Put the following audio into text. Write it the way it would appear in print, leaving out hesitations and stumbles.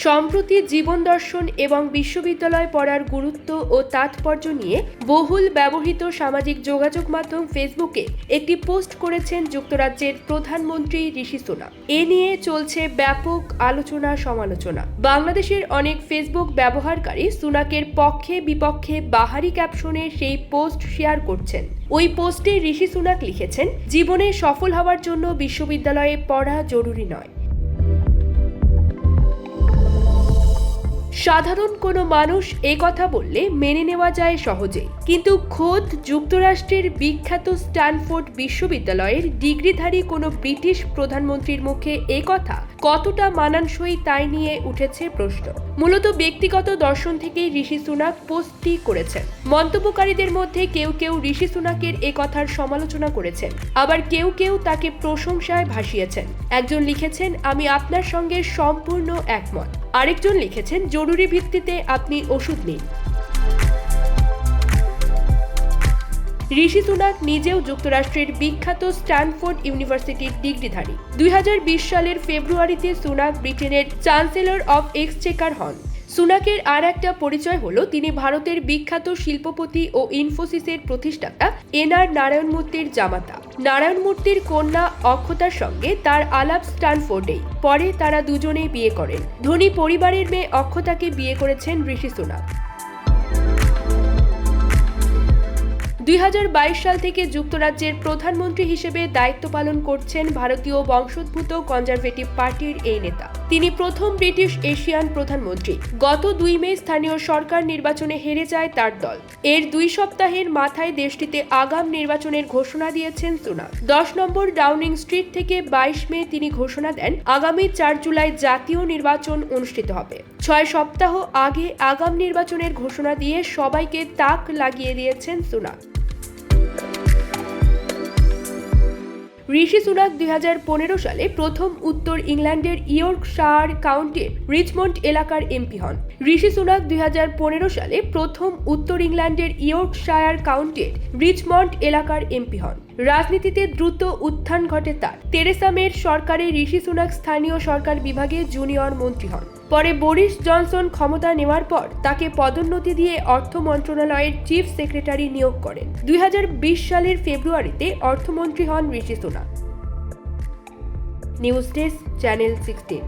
সম্প্রতি জীবন দর্শন এবং বিশ্ববিদ্যালয় পড়ার গুরুত্ব ও তাৎপর্য নিয়ে বহুল ব্যবহৃত সামাজিক যোগাযোগ মাধ্যম ফেসবুকে একটি পোস্ট করেছেন যুক্তরাজ্যের প্রধানমন্ত্রী ঋষি সুনাক। এ নিয়ে চলছে ব্যাপক আলোচনা সমালোচনা। বাংলাদেশের অনেক ফেসবুক ব্যবহারকারী সুনাকের পক্ষে বিপক্ষে বাহারি ক্যাপশনে সেই পোস্ট শেয়ার করছেন। ওই পোস্টে ঋষি সুনাক লিখেছেন, জীবনে সফল হওয়ার জন্য বিশ্ববিদ্যালয়ে পড়া জরুরি নয়। সাধারণ কোনো মানুষ এ কথা বললে মেনে নেওয়া যায় সহজেই, কিন্তু খোদ যুক্তরাষ্ট্রের বিখ্যাত স্ট্যানফোর্ড বিশ্ববিদ্যালয়ের ডিগ্রিধারী কোনো ব্রিটিশ প্রধানমন্ত্রীর মুখে এ কথা কতটা মানানসই তাই নিয়ে উঠেছে প্রশ্ন। মূলত ব্যক্তিগত দর্শন থেকেই ঋষি সুনাক পোস্টটি করেছেন। মন্তব্যকারীদের মধ্যে কেউ কেউ ঋষি সুনাকের এ কথার সমালোচনা করেছেন, আবার কেউ কেউ তাকে প্রশংসায় ভাসিয়েছেন। একজন লিখেছেন, আমি আপনার সঙ্গে সম্পূর্ণ একমত। আরেকজন লিখেছেন, জরুরি ভিত্তিতে আপনি ওষুধ নিন। ঋষি সুনাক নিজেও যুক্তরাষ্ট্রের বিখ্যাত স্ট্যানফোর্ড ইউনিভার্সিটির ডিগ্রিধারী। 2020 সালের ফেব্রুয়ারিতে সুনাক ব্রিটেনের চ্যান্সেলর অফ এক্সচেকার হন। সুনাকের আর একটা পরিচয় হলো তিনি ভারতের বিখ্যাত শিল্পপতি ও ইনফোসিসের প্রতিষ্ঠাতা এনআর নারায়ণ মূর্তির জামাতা। নারায়ণ মূর্তির কন্যা অক্ষতার সঙ্গে তার আলাপ স্ট্যানফোর্ডেই। পরে তারা দুজনেই বিয়ে করেন। ধনী পরিবারের মেয়ে অক্ষতাকে বিয়ে করেছেন ঋষি সুনাক। 2022 সাল থেকে যুক্তরাজ্যের প্রধানমন্ত্রী হিসেবে দায়িত্ব পালন করছেন ভারতীয় বংশোদ্ভূত কনজারভেটিভ পার্টির এই নেতা। তিনি প্রথম ব্রিটিশ এশিয়ান প্রধানমন্ত্রী। গত 2 মে স্থানীয় সরকার নির্বাচনে হেরে যায় তার দল। এর 2 সপ্তাহের মাথায় দেশটিতে আগাম নির্বাচনের ঘোষণা দিয়েছেন সুনাক। 10 নম্বর ডাউনিং স্ট্রিট থেকে 22 মে তিনি ঘোষণা দেন, আগামী 4 জুলাই জাতীয় নির্বাচন অনুষ্ঠিত হবে। 6 সপ্তাহ আগে আগাম নির্বাচনের ঘোষণা দিয়ে সবাইকে তাক লাগিয়ে দিয়েছেন সুনাক। ঋষি সুনাক 2015 সালে প্রথম উত্তর ইংল্যান্ডের ইয়র্কশায়ার কাউন্টির রিচমন্ড এলাকার এমপি হন। ঋষি সুনাক 2015 সালে প্রথম উত্তর ইংল্যান্ডের ইয়র্কশায়ার কাউন্টির রিচমন্ড এলাকার এমপি হন। রাজনীতিতে দ্রুত উত্থান ঘটে তার। তেরেসা মের সরকারে ঋষি সুনাক স্থানীয় সরকার বিভাগে জুনিয়র মন্ত্রী হন। পরে বরিস জনসন ক্ষমতা নেওয়ার পর তাকে পদোন্নতি দিয়ে অর্থ মন্ত্রণালয়ের চিফ সেক্রেটারি নিয়োগ করেন। 2020 সালের ফেব্রুয়ারিতে অর্থমন্ত্রী হন ঋষি সুনাক। News desk, channel 16।